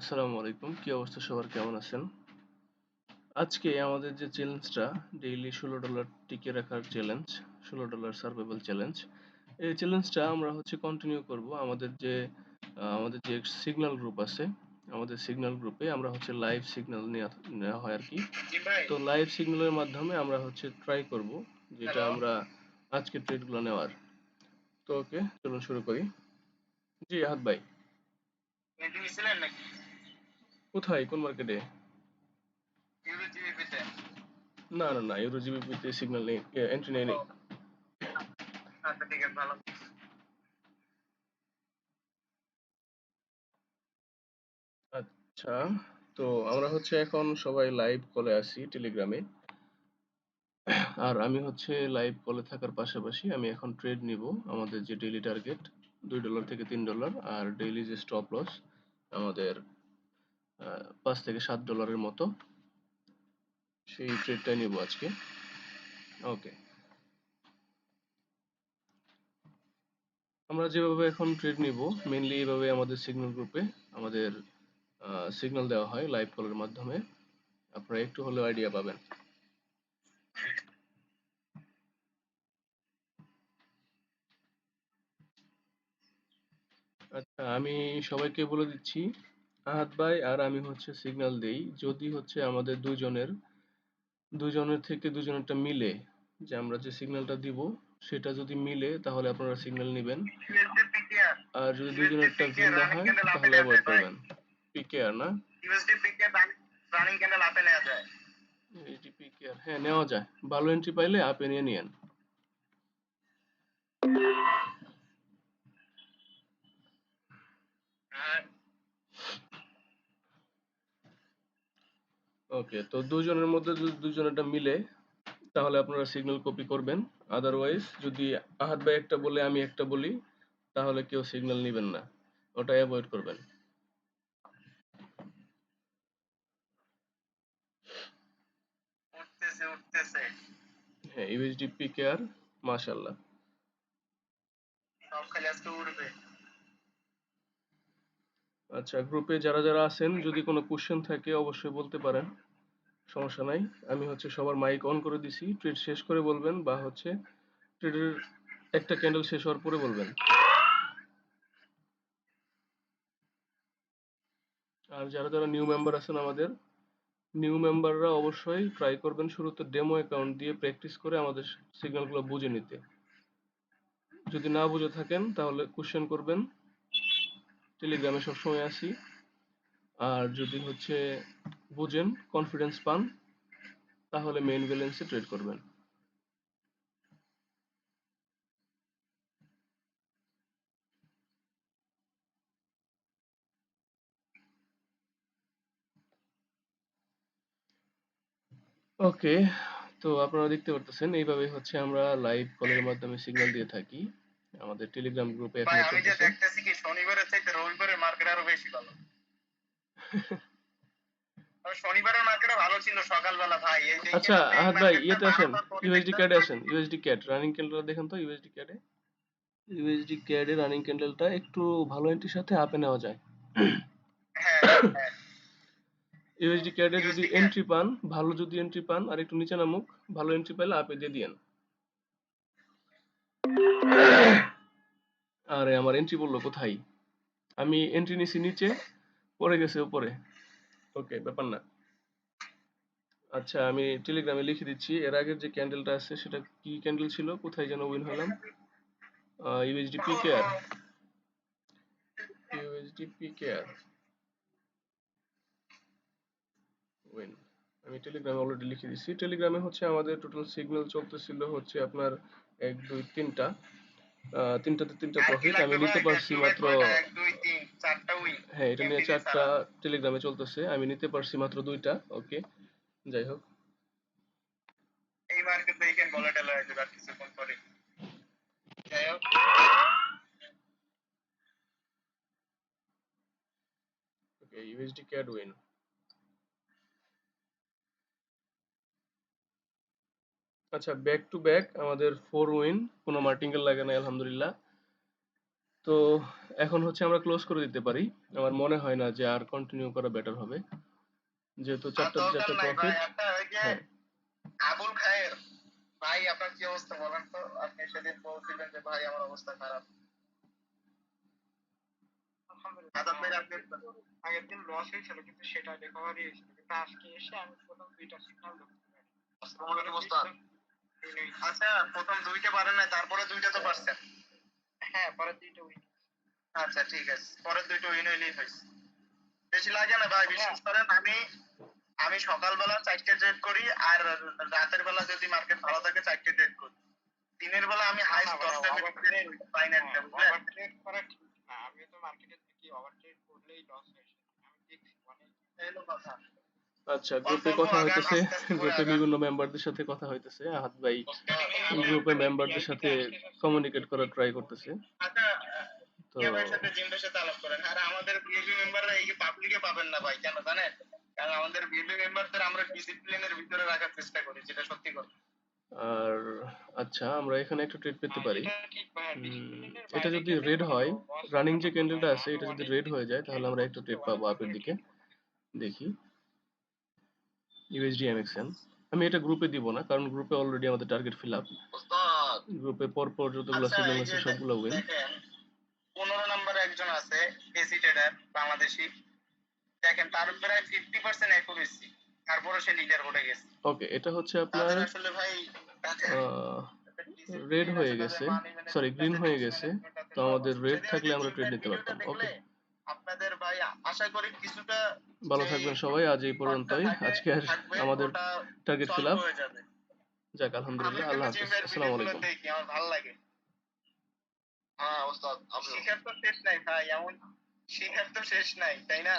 আসসালামু আলাইকুম, কি অবস্থা সবার, কেমন আছেন? আজকে আমাদের যে চ্যালেঞ্জটা, ডেইলি $16 টিকে রাখার চ্যালেঞ্জ, $16 সার্ভাইভাল চ্যালেঞ্জ, এই চ্যালেঞ্জটা আমরা কন্টিনিউ করব। আমাদের যে সিগন্যাল গ্রুপ আছে, আমাদের সিগন্যাল গ্রুপে আমরা লাইভ সিগন্যাল নেওয়া হয় আর কি। তো লাইভ সিগন্যালের মাধ্যমে আমরা ট্রাই করব যেটা আমরা আজকে ট্রেডগুলো নেওয়ার। তো ওকে, চলুন শুরু করি। জি আহাদ ভাই। কোথায়, কোন মার্কেটে? না না না, ইউরো জিবিপিতে সিগন্যাল নেই, এন্ট্রি নেই নেই। আচ্ছা, তো আমরা এখন সবাই লাইভ কলে আছি টেলিগ্রামে। আর আমি লাইভ কলে থাকার পাশাপাশি আমি এখন ট্রেড নিব। আমাদের যে ডেইলি টার্গেট $2 থেকে $3, আর ডেইলি যে স্টপ লস আমাদের $5 থেকে $7 মতো, সেই ট্রেডটাই নিব আজকে। ওকে, আমরা যেভাবে এখন ট্রেড নিব মেইনলি এইভাবে আমাদের সিগন্যাল গ্রুপে আমাদের সিগন্যাল দেওয়া হয় লাইভ কলের মাধ্যমে। আপনারা একটু হলেও আইডিয়া পাবেন। আচ্ছা, আমি সবাইকে বলে দিচ্ছি, আহাদ ভাই আর আমি সিগন্যাল দেই যদি আমাদের দুজনের থেকে দুজনেরটা মিলে, যে আমরা যে সিগন্যালটা দিব সেটা যদি মিলে তাহলে আপনারা সিগন্যাল নেবেন। আর যদি দুজনেরটা ভিন্ন হয় তাহলে অ্যাভয়েড করবেন। পিকেআর না, এইচডি পিকেআর, হ্যাঁ নেওয়া যায়। ভালো এন্ট্রি পাইলে আপে নিয়ে নিয়েন। ওকে, তো দুজনের মধ্যে যদি দুজনেরটা মিলে তাহলে আপনারা সিগন্যাল কপি করবেন। আদারওয়াইজ যদি আহাদ ভাই একটা বলে আমি একটা বলি তাহলে কেউ সিগন্যাল নেবেন না, ওটা অ্যাভয়েড করবেন। হ্যাঁ, ইউএসডি পিকেআর, মাশাআল্লাহ। আচ্ছা, গ্রুপে যারা যারা আছেন যদি কোনো কোশ্চেন থাকে অবশ্যই বলতে পারেন, সমস্যা নাই। আমি সবার মাইক অন করে দিছি, ট্রেড শেষ করে বলবেন বা ট্রেডের একটা ক্যান্ডেল শেষ হওয়ার পরে বলবেন। আর যারা যারা নিউ মেম্বার আছেন, আমাদের নিউ মেম্বাররা অবশ্যই ট্রাই করবেন শুরুতে ডেমো অ্যাকাউন্ট দিয়ে প্র্যাকটিস করে আমাদের সিগন্যালগুলো বুঝে নিতে। যদি না বুঝে থাকেন তাহলে কোশ্চেন করবেন, টেলিগ্রামে সবসময় আসি। আর যদি বুঝেন, কনফিডেন্স পান, তাহলে মেইন ব্যালেন্সে ট্রেড করবেন। ওকে, তো আপনারা দেখতে পারতেছেন এইভাবে আমরা লাইভ কলের মাধ্যমে সিগন্যাল দিয়ে থাকি। আমাদের টেলিগ্রাম গ্রুপে এখনো আমি যে চলতেছে। দেখতেছি কি শনিবারের চাইতে রবিবারের মার্কেট আরো বেশি ভালো। শনিবারের মার্কেট ভালো ছিল সকালবেলা ভাই, এই যে আচ্ছা এখানে মেইন আহাদ ভাই, মার্কেটটা ইয়েতে আসেন, 12টার পরে ইউএসডি দেখতেছি। ক্যাডে আসেন, ইউএসডি ক্যাড রানিং ক্যান্ডেলটা দেখেন তো। ইউএসডি ক্যাডে রানিং ক্যান্ডেলটা একটু ভালো এন্ট্রির সাথে আপে নেওয়া যায়। হ্যাঁ হ্যাঁ, ইউএসডি ক্যাডে যদি ইউএসডি ক্যাড এন্ট্রি পান, ভালো যদি এন্ট্রি পান আর একটু নিচে নামুক, ভালো এন্ট্রি পাইলে আপে দিয়ে দিয়েন। আরে আমার এন্ট্রি বললো কোথায়, আমি এন্ট্রি নিছি নিচে, পড়ে গেছে উপরে। ওকে, ব্যাপার না। আচ্ছা, আমি টেলিগ্রামে লিখে দিচ্ছি এর আগের যে ক্যান্ডেলটা আছে সেটা কি ক্যান্ডেল ছিল, কোথায় যেন উইন হলাম। USD PKR, USD PKR win. আমি টেলিগ্রামে অলরেডি লিখে দিচ্ছি। টেলিগ্রামে আমাদের টোটাল সিগন্যাল চলতেছিল আপনার 1 2 3টা, তিনটাতে তিনটা আর কি প্রফিট আমি লাগবে নিতে ভাই? পারছি টুলেট মাত্র। কয়টা? 1 2 3 4টা উইন হ্যাঁ, এটা নিয়ে এমটিজি চারটা ছাড়া। টেলিগ্রামে চলতেছে, আমি নিতে পারছি মাত্র 2টা। ওকে, যাই হোক। এই মার্কেট দেখেন ভলাটাইল হয়ে যাবে আর কিছুক্ষণ পরে। যাই হোক, ওকে, ইউএসডি ক্যাড উইন। আচ্ছা, ব্যাক টু ব্যাক আমাদের 4 উইন, কোনো মার্টিঙ্গেল লাগে না আলহামদুলিল্লাহ। তো এখন হচ্ছে আমরা ক্লোজ করে দিতে পারি। আমার মনে হয় না যে আর কন্টিনিউ করা বেটার হবে। যেহেতু আর চারটাতে দরকার চারটা নাই ভাই, প্রফিট। একটা ওই যে হ্যাঁ, আবুল খায়ের ভাই, আপনার কি অবস্থা বলেন তো? আপনি সেদিন বলছিলেন যে ভাই আমার অবস্থা খারাপ। খাতার পেয়ে আপনি আগের দিন লস হয়েছিল কিন্তু সেটা রিকভারি হয়েছিল, কিন্তু আজকে এসে আমি প্রথম দুইটা সিগন্যাল ধরতে পারি। আসসালামু আলাইকুম ওস্তাদ। আচ্ছা, প্রথম দুইটা পারেন না, তারপরে দুইটা তো পারছেন। হ্যাঁ, পরে দুইটা উইন। আচ্ছা ঠিক আছে, পরের দুইটা উইন হইলেই হয়েছে। বেশি লাগে না ভাই, বিশ্বাস করেন। আমি আমি সকালবেলা 4টে ট্রেড করি, আর রাতের বেলা যদি মার্কেট ভালো থাকে 4টে ট্রেড করি। দিনের বেলা আমি হাইস্ট 10টা ট্রেড পাই না একটা, বুঝলেন? ওভার ট্রেড করা ঠিক না। আমি তো মার্কেটে দেখি ওভার ট্রেড করলেই লস হয়ে যায়। আমি দেখছি অনেক। এই হলো কথা। আচ্ছা, অল্প গ্রুপে অল্প কথা আগান, হইতেছে। আস্তে আস্তে করে গ্রুপে আগান। বিভিন্ন মেম্বারদের সাথে কথা হইতেছে। আহাদ ভাই ওস্তাদ, গ্রুপে মেম্বারদের সাথে কমিউনিকেট করার ট্রাই করতেছে। আচ্ছা, তো টিয়া ভাইয়ের সাথে জিম্বের সাথে আলাপ করেন। আর আমাদের বিএপি মেম্বাররা এই পাবলিকে পাবেন না ভাই, কেন জানেন? কারণ আমাদের বিএপি মেম্বারদের আমরা ডিসিপ্লিনের ভিতরে রাখার চেষ্টা করি, যেটা সত্যি কথা। আর আচ্ছা, আমরা এখানে একটা ট্রেড পেতে পারি। এটা ঠিক ভাই, ডিসিপ্লিনের এটা বাইরে যদি গেলে রেড হয়, লস রানিং হওয়াটা যে ক্যান্ডেলটা বোঝায় না। আছে আমি এটা যদি অনেক রেড হয়ে যায় তাহলে ট্রেড আমরা একটা করছি, ট্রেড অনেক পাবো আপের দিন দিকে। ট্রেড করছি। দেখি ইউএসডি এমএক্সএন। আমি এটা গ্রুপে দিব না, কারণ গ্রুপে অলরেডি আমাদের টার্গেট ফিল আপ। ওস্তাদ, গ্রুপে পরপর যতগুলো আচ্ছা সিগন্যাল এই আছে যে সবগুলো উইন। দেখেন, 15 নম্বরে একজন আছে এসি ট্রেডার, বাংলাদেশি। দেখেন তার প্রায় 50% অ্যাকুরেসি, তারপরে সে লিডার বোর্ডে গেছে। ওকে, এটা হচ্ছে আপনার তাদের আসলে ভাই রেড ডিসিপ্লিন হয়ে আছে, তাদের গেছে, মানি সরি ম্যানেজমেন্ট গ্রিন আছে, হয়ে রিস্ক গেছে। ম্যানেজমেন্ট আছে, তো সব আমাদের আছে। রেড সেদিন ওই থাকলে যে আমরা ট্রেড জিমের নিতে ভিডিওটা পারতাম। দেখলে ওকে, আপনাদের ভাই আশা করি কিছুটা ভালো যেই থাকবেন সবাই। আজ এই শর্টটা পর্যন্তই। থাকে আজকে আর থাকবে, আমাদের ওটা টার্গেট ফিল সলভ আপ। হয়ে যাবে। যাক, আমি আলহামদুলিল্লাহ। কিন্তু আল্লাহ হাফেজ। জিমের আসসালামু ভিডিওগুলো আলাইকুম। দেখি, আমার ভালো লাগে। হ্যাঁ ওস্তাদ, শিখার তো শেষ নাই ভাই, এমন শিখার তো শেষ নাই, তাই না?